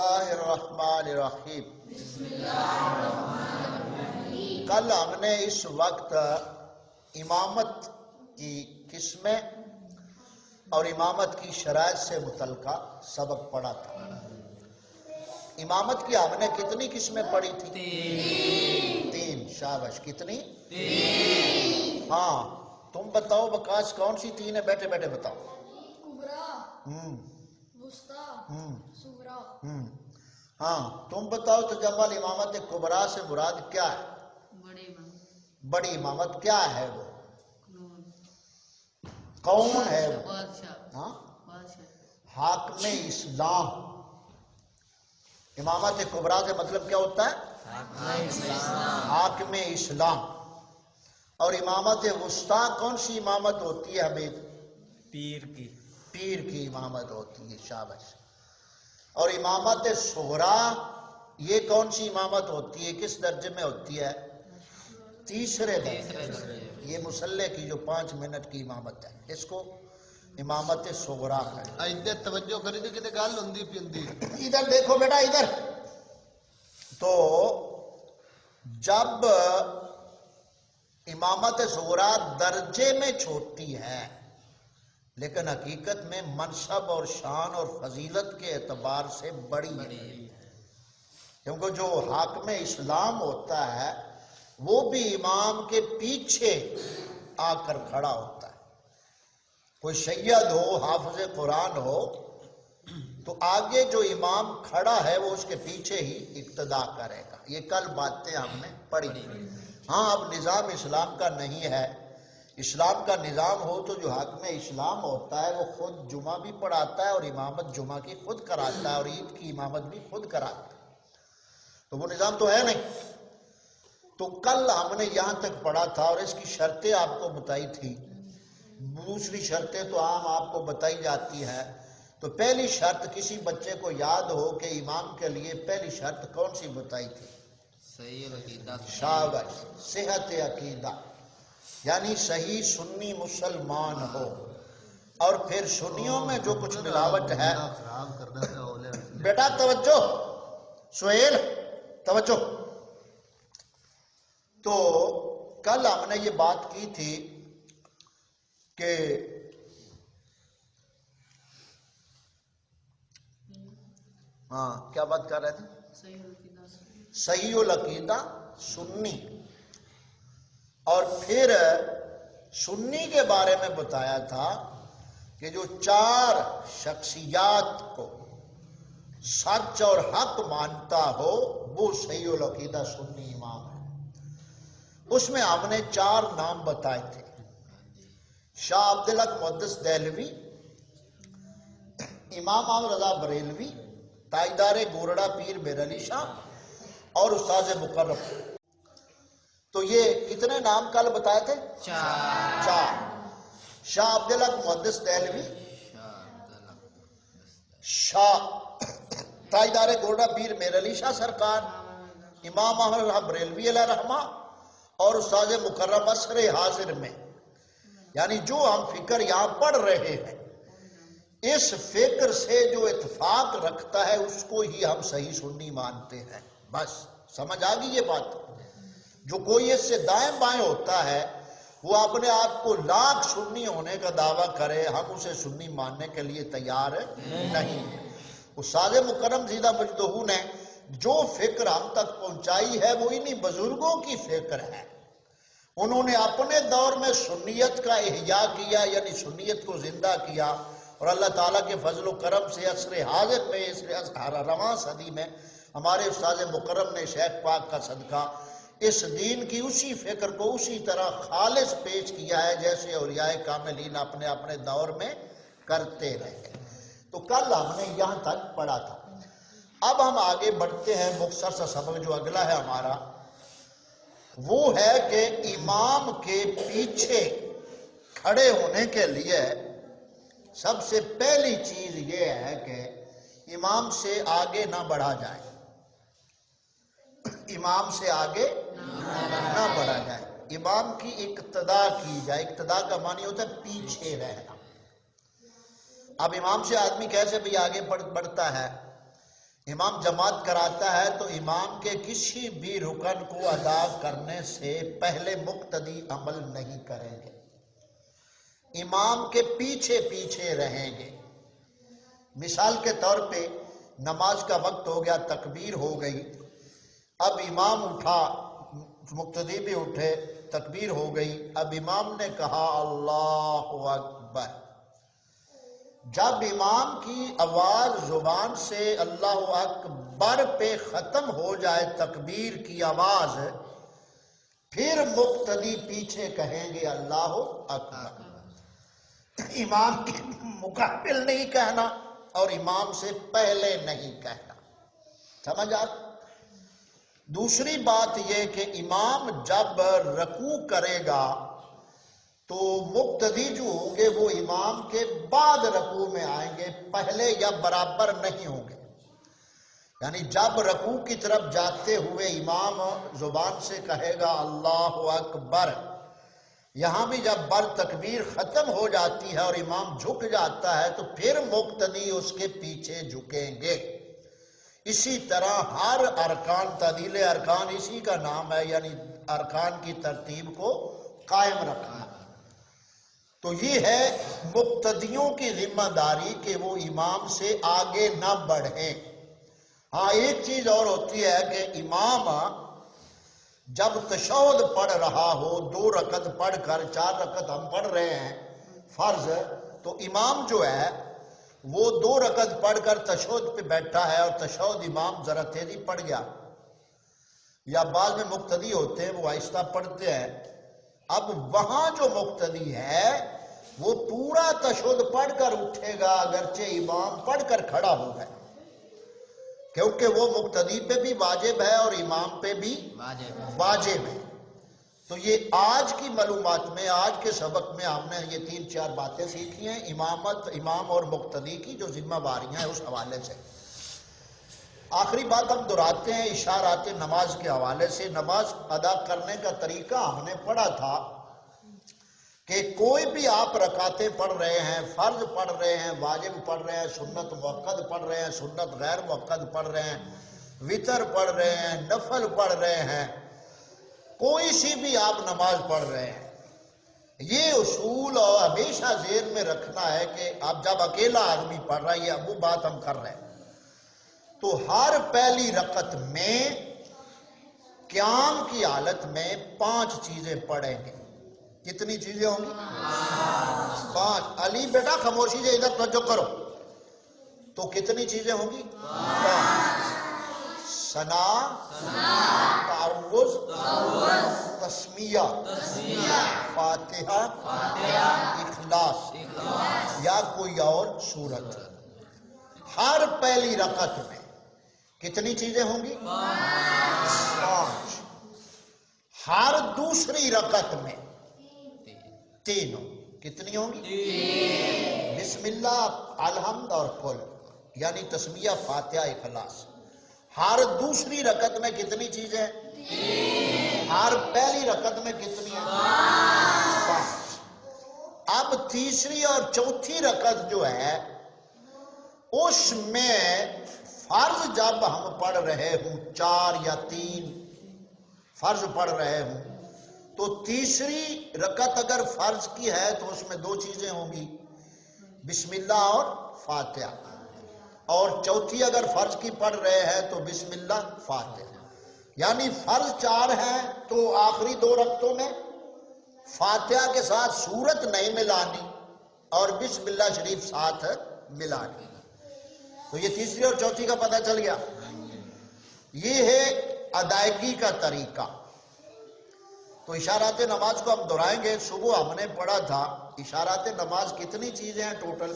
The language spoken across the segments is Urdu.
اللہ الرحمن الرحیم۔ کل ہم نے اس وقت امامت کی قسمیں اور امامت کی شرائط سے متعلقہ سبق پڑھا تھا۔ امامت کی ہم نے کتنی قسمیں پڑھی تھی؟ تین۔ شاباش، کتنی؟ ہاں، تم بتاؤ بکاس کون سی تین ہے؟ بیٹھے بیٹھے بتاؤ۔ ہاں تم بتاؤ تجمل امامت کبریٰ سے مراد کیا ہے؟ بڑی امامت کیا ہے؟ وہ کون ہے؟ ہاں، حاکم اسلام۔ امامت کبریٰ سے مطلب کیا ہوتا ہے؟ حاکم اسلام۔ اور امامت وسطیٰ کون سی امامت ہوتی ہے حبیب؟ پیر کی امامت ہوتی ہے۔ شاباش۔ اور امامت صغریٰ یہ کون سی امامت ہوتی ہے؟ کس درجے میں ہوتی ہے؟ تیسرے درجے۔ یہ مصلی کی جو 5 منٹ کی امامت ہے اس کو امامت صغریٰ ہے۔ ادھر توجہ کری تھی کہ گل ہوندی پیندی۔ ادھر دیکھو بیٹا ادھر۔ تو جب امامت صغریٰ درجے میں چھوٹی ہے لیکن حقیقت میں منصب اور شان اور فضیلت کے اعتبار سے بڑی ہے، کیونکہ جو حاکم اسلام ہوتا ہے وہ بھی امام کے پیچھے آ کر کھڑا ہوتا ہے۔ کوئی سید ہو، حافظ قرآن ہو تو آگے جو امام کھڑا ہے وہ اس کے پیچھے ہی اقتدا کرے گا۔ یہ کل باتیں ہم نے پڑھی۔ ہاں، اب نظام اسلام کا نہیں ہے۔ اسلام کا نظام ہو تو جو حاکم اسلام ہوتا ہے وہ خود جمعہ بھی پڑھاتا ہے اور امامت جمعہ کی خود کراتا ہے اور عید کی امامت بھی خود کراتا ہے، تو وہ نظام تو ہے نہیں۔ تو کل ہم نے یہاں تک پڑھا تھا اور اس کی شرطیں آپ کو بتائی تھی۔ دوسری شرطیں تو عام آپ کو بتائی جاتی ہے۔ تو پہلی شرط کسی بچے کو یاد ہو کہ امام کے لیے پہلی شرط کون سی بتائی تھی؟ صحیح عقیدہ۔ شاباش، صحت عقیدہ، یعنی صحیح سنی مسلمان ہو۔ اور پھر سنیوں میں جو کچھ ملاوٹ ہے، بیٹا توجہ، سہیل توجہ۔ تو کل ہم نے یہ بات کی تھی کہ ہاں کیا بات کر رہے تھے؟ صحیح العقیدہ سنی، اور پھر سنی کے بارے میں بتایا تھا کہ جو 4 شخصیات کو سچ اور حق مانتا ہو وہ صحیح العقیدہ سنی امام ہے۔ اس میں ہم نے 4 نام بتائے تھے: شاہ عبدالحق محدث دہلوی، امام احمد رضا بریلوی، تاجدار گورڑا پیر میر علی شاہ اور استاذ مقرب۔ تو یہ کتنے نام کل بتائے تھے؟ 4۔ شاہ عبدالحق محدث دہلوی، شاہ تاجدار گورڑا پیر میر علی شاہ سرکار، امام احمد رضا بریلوی علیہ رحمہ اور استاذ مقرب عصر حاضر میں، یعنی جو ہم فکر یہاں پڑھ رہے ہیں اس فکر سے جو اتفاق رکھتا ہے اس کو ہی ہم صحیح سنی مانتے ہیں۔ بس سمجھ آ گئی یہ بات؟ جو کوئی اس سے دائیں بائیں ہوتا ہے وہ اپنے آپ کو لاکھ سنی ہونے کا دعویٰ کرے، ہم اسے سنی ماننے کے لیے تیار نہیں۔ استاد مکرم زیدہ مجدہو نے جو فکر ہم تک پہنچائی ہے وہ انہی بزرگوں کی فکر ہے۔ انہوں نے اپنے دور میں سنیت کا احیاء کیا، یعنی سنیت کو زندہ کیا، اور اللہ تعالیٰ کے فضل و کرم سے عصر حاضر میں، اس رواں صدی میں ہمارے استاد مکرم نے شیخ پاک کا صدقہ اس دین کی اسی فکر کو اسی طرح خالص پیش کیا ہے جیسے اولیاء کاملین اپنے اپنے دور میں کرتے رہے۔ تو کل ہم نے یہاں تک پڑھا تھا۔ اب ہم آگے بڑھتے ہیں۔ مختصر سا سبق جو اگلا ہے ہمارا وہ ہے کہ امام کے پیچھے کھڑے ہونے کے لیے سب سے پہلی چیز یہ ہے کہ امام سے آگے نہ بڑھا جائے، امام سے آگے نہ بڑھا جائے، امام کی اقتداء کی جائے۔ اقتداء کا معنی ہوتا ہے پیچھے رہنا۔ اب امام سے آدمی کیسے بھی آگے بڑھتا ہے؟ امام جماعت کراتا ہے تو امام کے کسی بھی رکن کو ادا کرنے سے پہلے مقتدی عمل نہیں کریں گے، امام کے پیچھے پیچھے رہیں گے۔ مثال کے طور پہ نماز کا وقت ہو گیا، تکبیر ہو گئی، اب امام اٹھا، مقتدی بھی اٹھے، تکبیر ہو گئی، اب امام نے کہا اللہ اکبر۔ جب امام کی آواز زبان سے اللہ اکبر پہ ختم ہو جائے تکبیر کی آواز، پھر مقتدی پیچھے کہیں گے اللہ اکبر۔ امام کے مقابل نہیں کہنا اور امام سے پہلے نہیں کہنا، سمجھ آ؟ دوسری بات یہ کہ امام جب رکوع کرے گا تو مقتدی جو ہوں گے وہ امام کے بعد رکوع میں آئیں گے، پہلے یا برابر نہیں ہوں گے۔ یعنی جب رکوع کی طرف جاتے ہوئے امام زبان سے کہے گا اللہ اکبر، یہاں بھی جب بر تکبیر ختم ہو جاتی ہے اور امام جھک جاتا ہے تو پھر مقتدی اس کے پیچھے جھکیں گے۔ اسی طرح ہر ارکان، تعدیل ارکان اسی کا نام ہے، یعنی ارکان کی ترتیب کو قائم رکھنا۔ تو یہ ہے مقتدیوں کی ذمہ داری کہ وہ امام سے آگے نہ بڑھیں۔ ہاں ایک چیز اور ہوتی ہے کہ امام جب تشہد پڑھ رہا ہو، 2 رکعت پڑھ کر 4 رکعت ہم پڑھ رہے ہیں فرض، تو امام جو ہے وہ 2 رکعت پڑھ کر تشہد پہ بیٹھا ہے اور تشہد امام ذرا تیزی پڑھ گیا، یا بعض میں مقتدی ہوتے ہیں وہ آہستہ پڑھتے ہیں، اب وہاں جو مقتدی ہے وہ پورا تشہد پڑھ کر اٹھے گا اگرچہ امام پڑھ کر کھڑا ہو گئے، کیونکہ وہ مقتدی پہ بھی واجب ہے اور امام پہ بھی واجب ہے۔ تو یہ آج کی معلومات میں، آج کے سبق میں ہم نے یہ 3-4 باتیں سیکھی ہیں امامت، امام اور مقتدی کی جو ذمہ داریاں ہیں اس حوالے سے۔ آخری بات ہم دہراتے ہیں اشارات نماز کے حوالے سے۔ نماز ادا کرنے کا طریقہ ہم نے پڑھا تھا کہ کوئی بھی آپ رکعتیں پڑھ رہے ہیں، فرض پڑھ رہے ہیں، واجب پڑھ رہے ہیں، سنت مؤکد پڑھ رہے ہیں، سنت غیر مؤکد پڑھ رہے ہیں، وتر پڑھ رہے ہیں، نفل پڑھ رہے ہیں، کوئی سی بھی آپ نماز پڑھ رہے ہیں، یہ اصول اور ہمیشہ ذہن میں رکھنا ہے کہ اب جب اکیلا آدمی پڑھ رہا ہے، یہ ابو بات ہم کر رہے ہیں، تو ہر پہلی رکعت میں قیام کی حالت میں 5 چیزیں پڑھیں گے۔ کتنی چیزیں ہوں گی؟ 5۔ علی بیٹا خاموشی سے ادھر توجہ کرو، تو کتنی چیزیں ہوں گی؟ 5۔ ثنا، تعوذ، تسمیہ، فاتحہ، اخلاص یا کوئی اور صورت۔ ہر پہلی رکعت میں کتنی چیزیں ہوں گی؟ 5۔ ہر دوسری رکعت میں 3۔ کتنی ہوں گی؟ بسم اللہ، الحمد اور قل، یعنی تسمیہ، فاتحہ، اخلاص۔ ہر دوسری رکعت میں کتنی چیزیں؟ ہر پہلی رکعت میں کتنی ہیں؟ 5۔ اب تیسری اور چوتھی رکعت جو ہے اس میں فرض جب ہم پڑھ رہے ہوں، 4 یا 3 فرض پڑھ رہے ہوں، تو تیسری رکعت اگر فرض کی ہے تو اس میں 2 چیزیں ہوں گی، بسم اللہ اور فاتحہ، اور چوتھی اگر فرض کی پڑھ رہے ہیں تو بسم اللہ فاتحہ، یعنی فرض 4 ہیں تو آخری 2 رکعتوں میں فاتحہ کے ساتھ سورت نہیں ملانی اور بسم اللہ شریف ساتھ ملانی۔ تو یہ تیسری اور چوتھی کا پتہ چل گیا۔ یہ ہے ادائیگی کا طریقہ۔ تو اشارات نماز کو ہم دہرائیں گے۔ صبح ہم نے پڑھا تھا اشارات نماز کتنی چیزیں ہیں ٹوٹل؟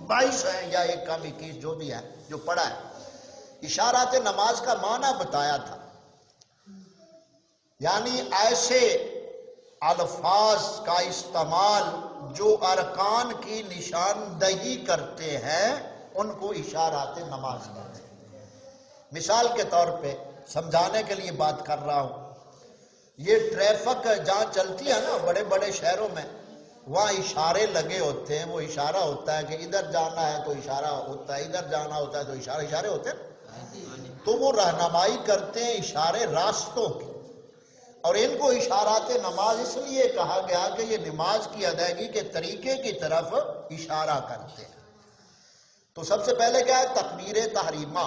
22 ہیں، یا ایک کم 21 جو بھی ہے جو پڑھا ہے۔ اشارات نماز کا معنی بتایا تھا، یعنی ایسے الفاظ کا استعمال جو ارکان کی نشاندہی کرتے ہیں ان کو اشارات نماز کہتے ہیں۔ مثال کے طور پہ سمجھانے کے لیے بات کر رہا ہوں، یہ ٹریفک جہاں چلتی ہے نا بڑے بڑے شہروں میں، وہاں اشارے لگے ہوتے ہیں، وہ اشارہ ہوتا ہے کہ ادھر جانا ہے تو اشارہ ہوتا ہے، ادھر جانا ہوتا ہے تو اشارے ہوتے ہیں، تو وہ رہنمائی کرتے ہیں اشارے راستوں کی، اور ان کو اشارات نماز اس لیے کہا گیا کہ یہ نماز کی ادائیگی کے طریقے کی طرف اشارہ کرتے ہیں۔ تو سب سے پہلے کیا ہے؟ تکبیر تحریمہ۔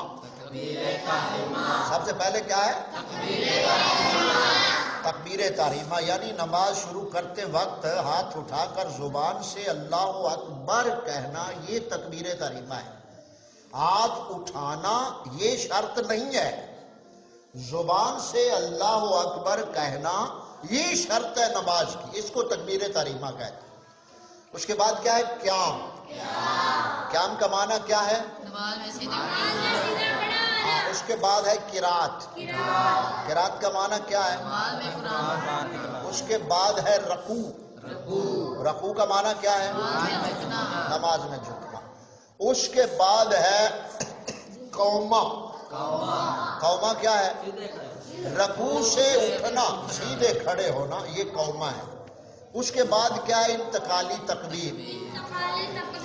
سب سے پہلے کیا ہے؟ تکبیر تحریمہ، یعنی نماز شروع کرتے وقت ہاتھ اٹھا کر زبان سے اللہ اکبر کہنا، یہ تکبیر تحریمہ ہے۔ ہاتھ اٹھانا یہ شرط نہیں ہے، زبان سے اللہ اکبر کہنا یہ شرط ہے نماز کی، اس کو تکبیر تحریمہ کہتے ہیں۔ اس کے بعد کیا ہے؟ قیام۔ قیام کا معنی کیا ہے؟ اس کے بعد ہے قرات۔ قرات کا معنی کیا ہے؟ اس کے بعد ہے رکوع۔ رکوع کا معنی کیا ہے؟ نماز میں جھکنا۔ اس کے بعد ہے قومہ۔ قومہ کیا ہے؟ رکوع سے اٹھنا، سیدھے کھڑے ہونا، یہ قومہ ہے۔ اس کے بعد کیا ہے؟ انتقالی تکبیر،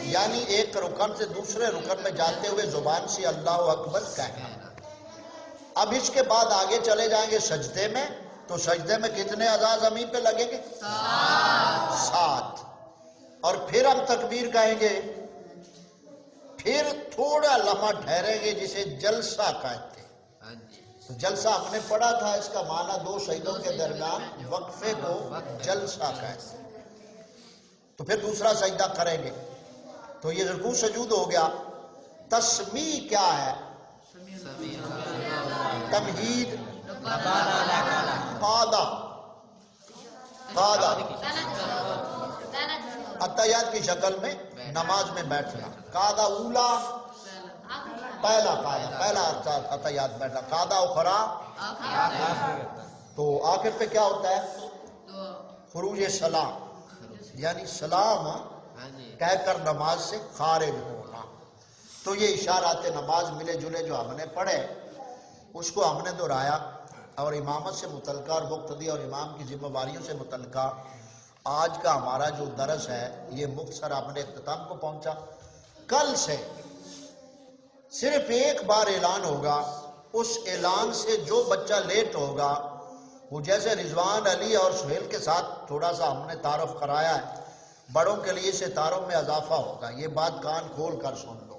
یعنی ایک رکن سے دوسرے رکن میں جاتے ہوئے زبان سے اللہ اکبر کہنا۔ اب اس کے بعد آگے چلے جائیں گے سجدے میں، تو سجدے میں کتنے اعضاء زمین پہ لگیں گے؟ 7۔ اور پھر ہم تکبیر کہیں گے، پھر تھوڑا لمحہ ٹھہریں گے جسے جلسہ کہتے ہیں۔ تو جلسہ ہم نے پڑھا تھا، اس کا معنی دو سجدوں کے درمیان وقفے کو جلسہ کہتے ہیں۔ تو پھر دوسرا سجدہ کریں گے، تو یہ رکوع سجود ہو گیا۔ تسمیع کیا ہے؟ تمہید، قعدہ۔ اتحیات کی شکل میں نماز میں بیٹھنا، قعدہ اولا، پہلا اتحیات بیٹھنا، قعدہ اخرا، تو آخر پہ کیا ہوتا ہے؟ خروج سلام، یعنی سلام کہہ کر نماز سے خارج ہونا۔ تو یہ اشارات نماز ملے جلے جو ہم نے پڑھے، اس کو ہم نے دہرایا، اور امامت سے متعلقہ اور مقتدی اور امام کی ذمہ داریوں سے متعلقہ آج کا ہمارا جو درس ہے یہ مختصر اپنے اختتام کو پہنچا۔ کل سے صرف ایک بار اعلان ہوگا، اس اعلان سے جو بچہ لیٹ ہوگا، وہ جیسے رضوان، علی اور سہیل کے ساتھ تھوڑا سا ہم نے تعارف کرایا ہے، بڑوں کے لیے سے تعارف میں اضافہ ہوگا، یہ بات کان کھول کر سن لو۔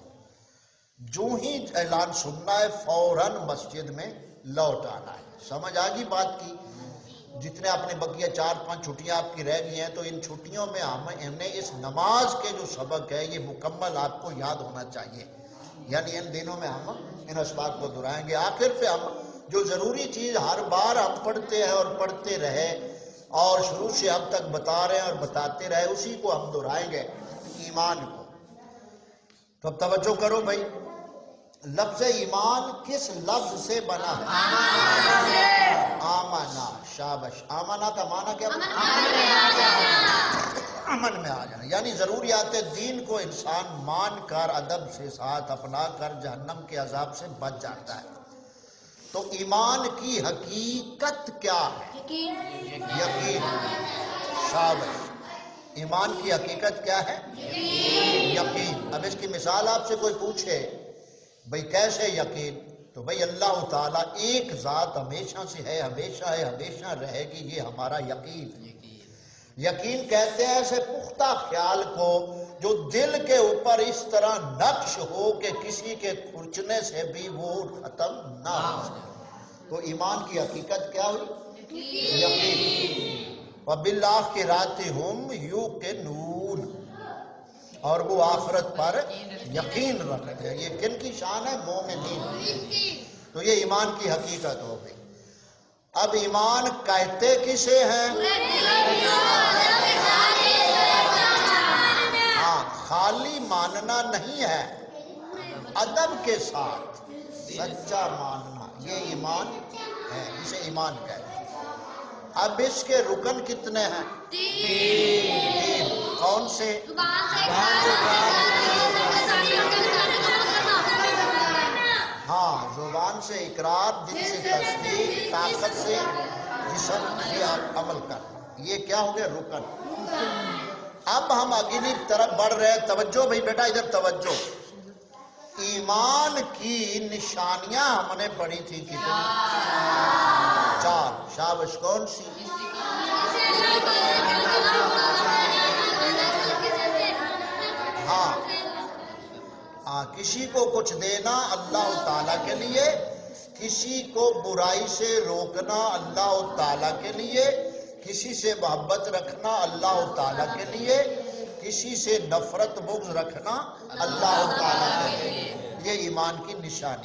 جو ہی اعلان سننا ہے فوراً مسجد میں لوٹ آنا ہے۔ سمجھ آگی بات کی؟ جتنے اپنے بقیہ 4-5 چھٹیاں آپ کی رہ گئی ہیں، تو ان چھٹیوں میں ہم نے اس نماز کے جو سبق ہے یہ مکمل آپ کو یاد ہونا چاہیے، یعنی ان دنوں میں ہم ان اسباق کو دہرائیں گے۔ آخر پہ ہم جو ضروری چیز ہر بار ہم پڑھتے ہیں اور پڑھتے رہے اور شروع سے اب تک بتا رہے ہیں اور بتاتے رہے، اسی کو ہم دہرائیں گے، ایمان کو۔ تو اب توجہ کرو بھائی، لفظ ایمان کس لفظ سے بنا ہے؟ آمنا۔ شابش۔ آمنا کا معنی کیا؟ امن میں آ جانا، یعنی ضروریات دین کو انسان مان کر ادب سے ساتھ اپنا کر جہنم کے عذاب سے بچ جاتا ہے۔ تو ایمان کی حقیقت کیا ہے؟ یقین۔ شابش۔ ایمان کی حقیقت کیا ہے؟ یقین۔ اب اس کی مثال آپ سے کوئی پوچھے بھئی کیسے یقین، تو بھئی اللہ تعالیٰ ایک ذات ہمیشہ سے ہے، ہمیشہ رہے گی، یہ ہمارا یقین۔ یقین کہتے ہیں ایسے پختہ خیال کو جو دل کے اوپر اس طرح نقش ہو کہ کسی کے کھرچنے سے بھی وہ ختم نہ ہو۔ تو ایمان کی حقیقت کیا ہوئی؟ یقین۔ وَبِالْآخِرَةِ هُمْ يُوقِنُونَ، اور وہ آخرت پر یقین رکھتے ہیں۔ یہ کن کی شان ہے؟ مومنین۔ تو یہ ایمان کی حقیقت ہو گئی۔ اب ایمان کہتے کسے ہیں؟ ہاں، خالی ماننا نہیں ہے، ادب کے ساتھ سچا ماننا، یہ ایمان ہے، اسے ایمان کہتے ہیں۔ اب اس کے رکن کتنے ہیں؟ 3۔ کون سے؟ ہاں، زبان سے اقرار، دل سے تصدیق، طاقت سے جسم سے عمل کرنا، یہ کیا ہو گیا؟ رکن۔ اب ہم اگلی طرف بڑھ رہے ہیں. توجہ بھائی بیٹا ادھر توجہ. ایمان کی نشانیاں ہم نے پڑھی تھی کتنی؟ 4. شابش کون سی؟ ہاں کسی کو کچھ دینا اللہ تعالیٰ کے لیے، کسی کو برائی سے روکنا اللہ تعالیٰ کے لیے، کسی سے محبت رکھنا اللہ تعالیٰ کے لیے، کسی سے نفرت بغض رکھنا اللہ تعالیٰ کے لیے. یہ ایمان کی نشانی.